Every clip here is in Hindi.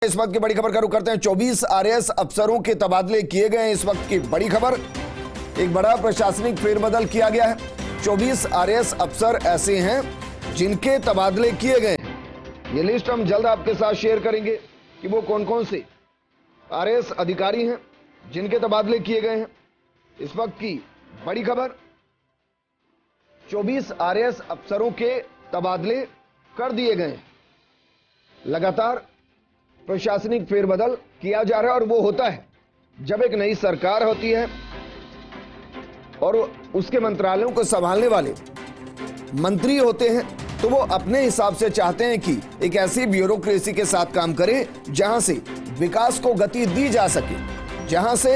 इस वक्त की बड़ी खबर का रुख करते हैं। 24 आरएएस अफसरों के तबादले किए गए हैं। इस वक्त की बड़ी खबर, एक बड़ा प्रशासनिक फेरबदल किया गया है। 24 आरएएस अफसर ऐसे हैं जिनके तबादले किए गए हैं। ये लिस्ट हम जल्द आपके साथ शेयर करेंगे कि वो कौन कौन से आरएएस अधिकारी हैं जिनके तबादले किए गए हैं। इस वक्त की बड़ी खबर, 24 आरएएस अफसरों के तबादले कर दिए गए हैं। लगातार प्रशासनिक फेरबदल किया जा रहा है और वो होता है जब एक नई सरकार होती है और उसके मंत्रालयों को संभालने वाले मंत्री होते हैं, तो वो अपने हिसाब से चाहते हैं कि एक ऐसी ब्यूरोक्रेसी के साथ काम करें जहां से विकास को गति दी जा सके, जहां से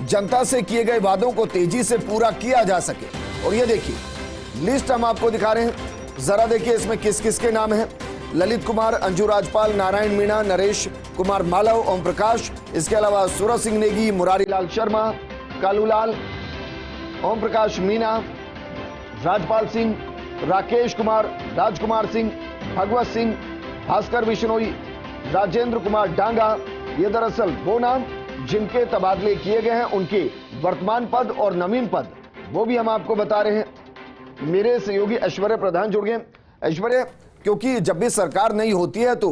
जनता से किए गए वादों को तेजी से पूरा किया जा सके। और ये देखिए लिस्ट हम आपको दिखा रहे हैं, जरा देखिए इसमें किस किस के नाम हैं। ललित कुमार, अंजू राजपाल, नारायण मीणा, नरेश कुमार मालव, ओम प्रकाश, इसके अलावा सूरज सिंह नेगी, मुरारी लाल शर्मा, कालूलाल, ओम प्रकाश मीणा, राजपाल सिंह, राकेश कुमार, राजकुमार सिंह, भगवत सिंह, भास्कर बिश्नोई, राजेंद्र कुमार डांगा। ये दरअसल वो नाम जिनके तबादले किए गए हैं, उनके वर्तमान पद और नवीन पद वो भी हम आपको बता रहे हैं। मेरे सहयोगी ऐश्वर्य प्रधान जुड़ गए। ऐश्वर्य, क्योंकि जब भी सरकार नहीं होती है तो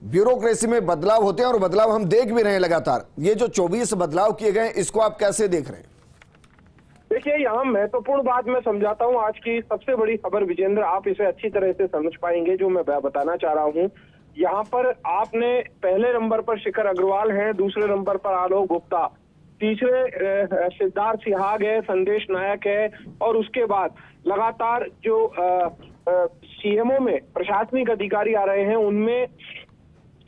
ब्यूरोक्रेसी में बदलाव होते हैं और बदलाव हम देख भी रहे हैं लगातार। ये जो 24 बदलाव किए गए, इसको आप कैसे देख रहे हैं? देखिए, यहाँ महत्वपूर्ण बात मैं समझाता हूँ। आज की सबसे बड़ी खबर विजेंद्र, आप इसे अच्छी तरह से समझ पाएंगे जो मैं बताना चाह रहा हूँ। यहाँ पर आपने पहले नंबर पर शिखर अग्रवाल है, दूसरे नंबर पर आलोक गुप्ता, तीसरे सिद्धार्थ सिहाग है, संदेश नायक है, और उसके बाद लगातार जो सीएमओ में प्रशासनिक अधिकारी आ रहे हैं उनमें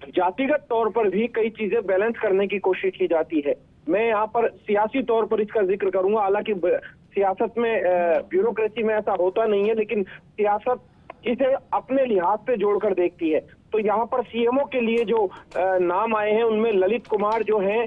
जातिगत तौर पर भी कई चीजें बैलेंस करने की कोशिश की जाती है। मैं यहाँ पर सियासी तौर पर इसका जिक्र करूंगा। हालांकि सियासत में ब्यूरोक्रेसी में ऐसा होता नहीं है, लेकिन सियासत इसे अपने लिहाज से जोड़कर देखती है। तो यहाँ पर सीएमओ के लिए जो नाम आए हैं उनमें ललित कुमार जो हैं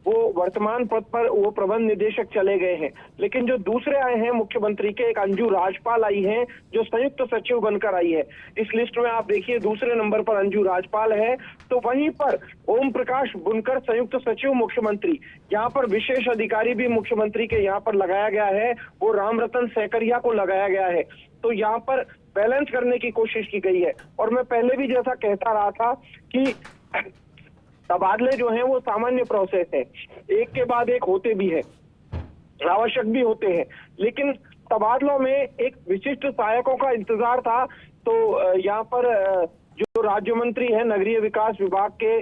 वो वर्तमान पद पर वो प्रबंध निदेशक चले गए हैं। लेकिन जो दूसरे आए हैं मुख्यमंत्री के, एक अंजू राजपाल आई हैं जो संयुक्त सचिव बनकर आई है। इस लिस्ट में आप देखिए दूसरे नंबर पर अंजू राजपाल है, तो वहीं पर ओम प्रकाश बुनकर संयुक्त सचिव मुख्यमंत्री। यहाँ पर विशेष अधिकारी भी मुख्यमंत्री के यहाँ पर लगाया गया है, वो राम रतन सहकरिया को लगाया गया है। तो यहाँ पर बैलेंस करने की कोशिश की गई है। और मैं पहले भी जैसा कहता रहा था कि तबादले जो हैं वो सामान्य प्रोसेस है, एक के बाद एक होते भी है, आवश्यक भी होते हैं। लेकिन तबादलों में एक विशिष्ट सहायकों का इंतजार था। तो यहाँ पर जो राज्य मंत्री है नगरीय विकास विभाग के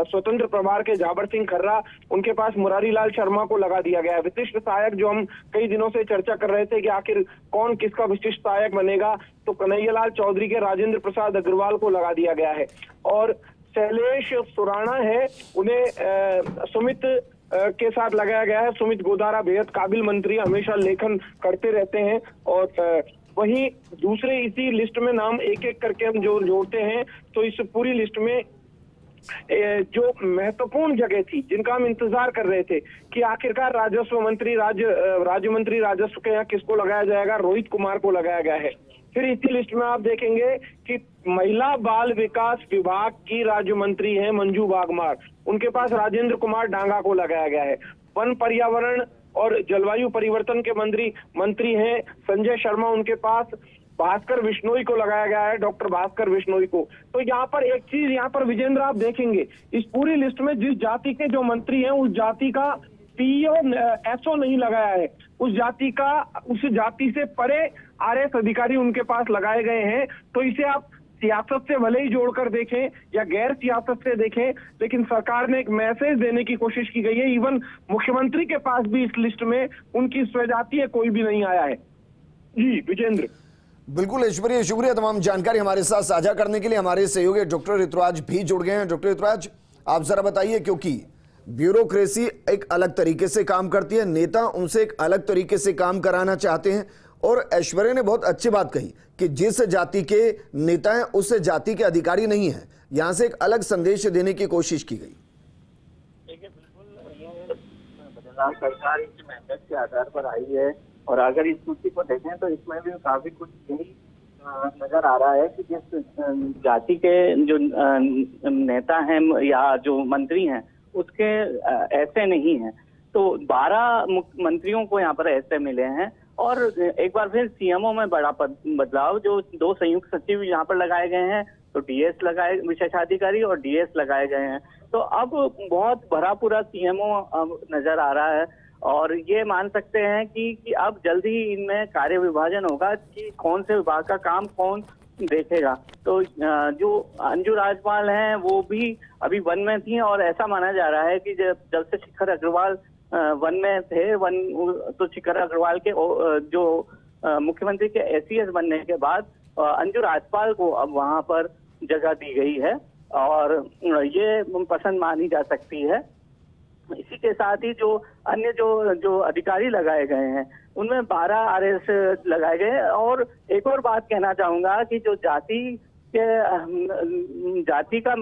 स्वतंत्र प्रभार के जाबर सिंह खर्रा, उनके पास मुरारी लाल शर्मा को लगा दिया गया है। विशिष्ट सहायक जो हम कई दिनों से चर्चा कर रहे थे कि आखिर कौन किसका विशिष्ट सहायक बनेगा, तो कन्हैयालाल चौधरी के राजेंद्र प्रसाद अग्रवाल को लगा दिया गया है। और शैलेश सुराणा है, उन्हें सुमित के साथ लगाया गया है। सुमित गोदारा बेहद काबिल मंत्री, हमेशा लेखन करते रहते हैं। और वहीं दूसरे इसी लिस्ट में नाम एक एक करके हम जो जोड़ते हैं, तो इस पूरी लिस्ट में जो महत्वपूर्ण जगह थी जिनका हम इंतजार कर रहे थे कि आखिरकार राजस्व मंत्री राज्य मंत्री राजस्व के यहाँ किसको लगाया जाएगा, रोहित कुमार को लगाया गया है। फिर इसी लिस्ट में आप देखेंगे कि महिला बाल विकास विभाग की राज्य मंत्री है मंजू बागमार, उनके पास राजेंद्र कुमार डांगा को लगाया गया है। वन पर्यावरण और जलवायु परिवर्तन के मंत्री हैं संजय शर्मा, उनके पास भास्कर बिश्नोई को लगाया गया है, डॉक्टर भास्कर बिश्नोई को। तो यहाँ पर एक चीज यहाँ पर विजेंद्र आप देखेंगे, इस पूरी लिस्ट में जिस जाति के जो मंत्री हैं उस जाति का पीओ एसओ नहीं लगाया है, उस जाति से परे आरएएस अधिकारी उनके पास लगाए गए हैं। तो इसे आप सियासत से भले ही जोड़कर देखें या गैर सियासत से देखें, लेकिन सरकार ने एक मैसेज देने की कोशिश की गई है। इवन मुख्यमंत्री के पास भी इस लिस्ट में उनकी स्वजातीय कोई भी नहीं आया है। जी विजेंद्र। बिल्कुल ऐश्वर्य, शुक्रिया तमाम जानकारी हमारे साथ साझा करने के लिए। हमारे सहयोगी डॉक्टर ऋतुराज भी जुड़ गए हैं। डॉक्टर ऋतुराज, आप जरा बताइए, क्योंकि ब्यूरोक्रेसी एक अलग तरीके से काम करती है, नेता उनसे एक अलग तरीके से काम कराना चाहते हैं, और ऐश्वर्य ने बहुत अच्छी बात कही कि जिस जाति के नेता हैं उस जाति के अधिकारी नहीं हैं। यहां से एक अलग संदेश देने की कोशिश की गई। देखिए, बिल्कुल बदलाव सरकार की मेहनत के आधार पर आई है, और अगर इस सूची को देखें तो इसमें भी काफी कुछ नजर आ रहा है कि जिस जाति के जो नेता हैं या जो मंत्री हैं उसके ऐसे नहीं हैं। तो 12 मंत्रियों को यहाँ पर ऐसे मिले हैं और एक बार फिर सीएमओ में बड़ा बदलाव, जो 2 संयुक्त सचिव यहाँ पर लगाए गए हैं, तो डीएस लगाए, विशेषाधिकारी और डीएस लगाए गए हैं। तो अब बहुत भरा पूरा सीएमओ अब नजर आ रहा है और ये मान सकते हैं कि अब जल्दी ही इनमें कार्य विभाजन होगा कि कौन से विभाग का काम कौन देखेगा। तो जो अंजू राजपाल हैं वो भी अभी वन में थी और ऐसा माना जा रहा है कि जब से शिखर अग्रवाल वन में थे, तो शिखर अग्रवाल के जो मुख्यमंत्री के एसीएस बनने के बाद अंजू राजपाल को अब वहां पर जगह दी गई है और ये पसंद मानी जा सकती है। इसी के साथ ही जो अन्य जो अधिकारी लगाए गए हैं उनमें 12 आरएस लगाए गए। और एक और बात कहना चाहूंगा कि जो जाति का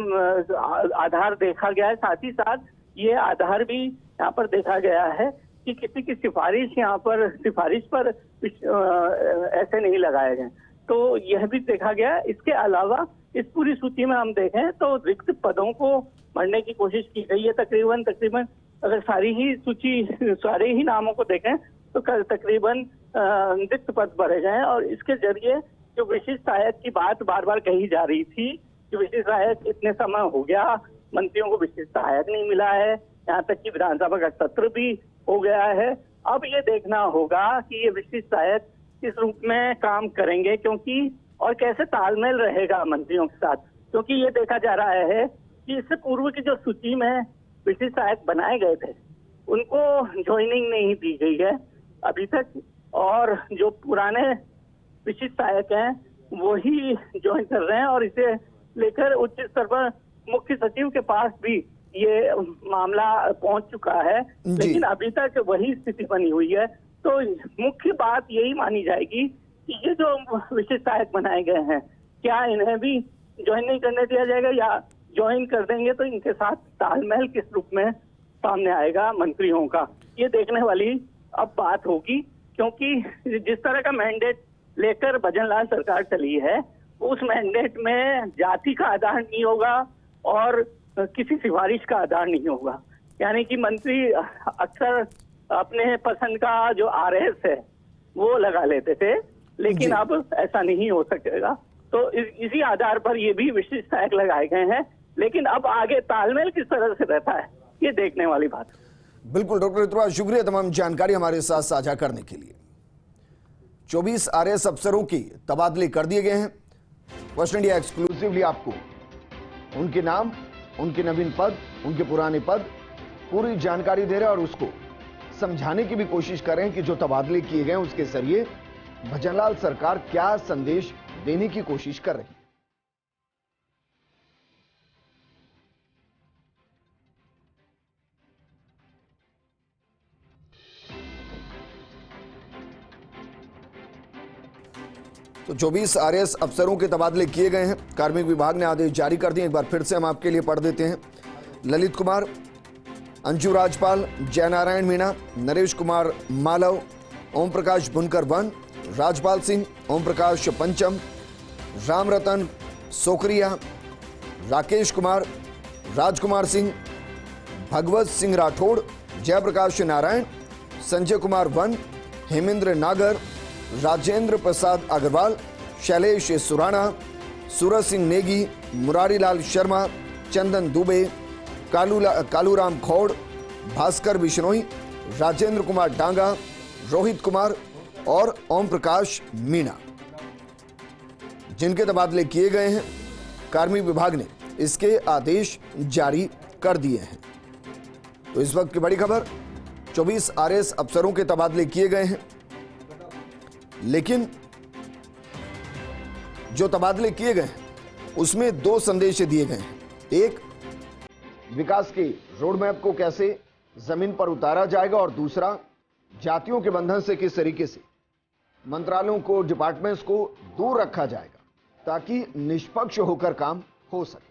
आधार देखा गया है, साथ ही साथ ये आधार भी यहाँ पर देखा गया है कि किसी की सिफारिश पर ऐसे नहीं लगाए गए, तो यह भी देखा गया। इसके अलावा इस पूरी सूची में हम देखें तो रिक्त पदों को भरने की कोशिश की गई है। तकरीबन अगर सारे ही नामों को देखें तो तकरीबन रिक्त पद भरे गए हैं। और इसके जरिए जो विशिष्ट सहायक की बात बार बार कही जा रही थी कि विशिष्ट सहायक इतने समय हो गया, मंत्रियों को विशिष्ट सहायक नहीं मिला है, यहाँ तक कि विधानसभा का सत्र भी हो गया है। अब ये देखना होगा कि ये विशिष्ट सहायक किस रूप में काम करेंगे, क्योंकि और कैसे तालमेल रहेगा मंत्रियों के साथ, क्योंकि ये देखा जा रहा है कि इससे पूर्व की जो सूची में विशिष्ट सहायक बनाए गए थे उनको ज्वाइनिंग नहीं दी गई है अभी तक, और जो पुराने विशिष्ट सहायक हैं वही ज्वाइन कर रहे हैं और इसे लेकर उच्च स्तर पर मुख्य सचिव के पास भी ये मामला पहुंच चुका है, लेकिन अभी तक वही स्थिति बनी हुई है। तो मुख्य बात यही मानी जाएगी कि ये जो विशिष्ट सहायक बनाए गए हैं क्या इन्हें भी ज्वाइन नहीं करने दिया जाएगा, या ज्वाइन कर देंगे तो इनके साथ तालमेल किस रूप में सामने आएगा मंत्रियों का, ये देखने वाली अब बात होगी। क्योंकि जिस तरह का मैंडेट लेकर भजनलाल सरकार चली है उस मैंडेट में जाति का आधार नहीं होगा और किसी सिफारिश का आधार नहीं होगा। यानी कि मंत्री अक्सर अपने पसंद का जो आरएस है वो लगा लेते थे, लेकिन अब ऐसा नहीं हो सकेगा। तो इसी आधार पर ये भी विशिष्ट सहायक लगाए गए हैं, लेकिन अब आगे तालमेल किस तरह से रहता है ये देखने वाली बात। बिल्कुल डॉक्टर ऋतुराज, शुक्रिया तमाम जानकारी हमारे साथ साझा करने के लिए। 24 आरएस अफसरों की तबादले कर दिए गए हैं। वेस्ट इंडिया एक्सक्लूसिवली आपको उनके नाम, उनके नवीन पद, उनके पुराने पद, पूरी जानकारी दे रहे हैं और उसको समझाने की भी कोशिश कर रहे हैं कि जो तबादले किए गए उसके जरिए भजनलाल सरकार क्या संदेश देने की कोशिश कर रही है। तो 24 आरएस अफसरों के तबादले किए गए हैं। कार्मिक विभाग ने आदेश जारी कर दिए। एक बार फिर से हम आपके लिए पढ़ देते हैं। ललित कुमार, अंजू राजपाल, जयनारायण मीणा, नरेश कुमार मालव, ओम प्रकाश बुनकर वन, राजपाल सिंह, ओम प्रकाश पंचम, राम रतन सोकरिया, राकेश कुमार, राजकुमार सिंह, भगवत सिंह राठौड़, जयप्रकाश नारायण, संजय कुमार वन, हेमेंद्र नागर, राजेंद्र प्रसाद अग्रवाल, शैलेश सुराणा, सूरज सिंह नेगी, मुरारीलाल शर्मा, चंदन दुबे, कालूराम खौड़, भास्कर बिश्नोई, राजेंद्र कुमार डांगा, रोहित कुमार और ओम प्रकाश मीणा, जिनके तबादले किए गए हैं। कार्मिक विभाग ने इसके आदेश जारी कर दिए हैं। तो इस वक्त की बड़ी खबर, 24 आरएस अफसरों के तबादले किए गए हैं, लेकिन जो तबादले किए गए हैं उसमें 2 संदेश दिए गए हैं। एक, विकास के रोड मैप को कैसे जमीन पर उतारा जाएगा, और दूसरा, जातियों के बंधन से किस तरीके से मंत्रालयों को, डिपार्टमेंट्स को दूर रखा जाएगा ताकि निष्पक्ष होकर काम हो सके।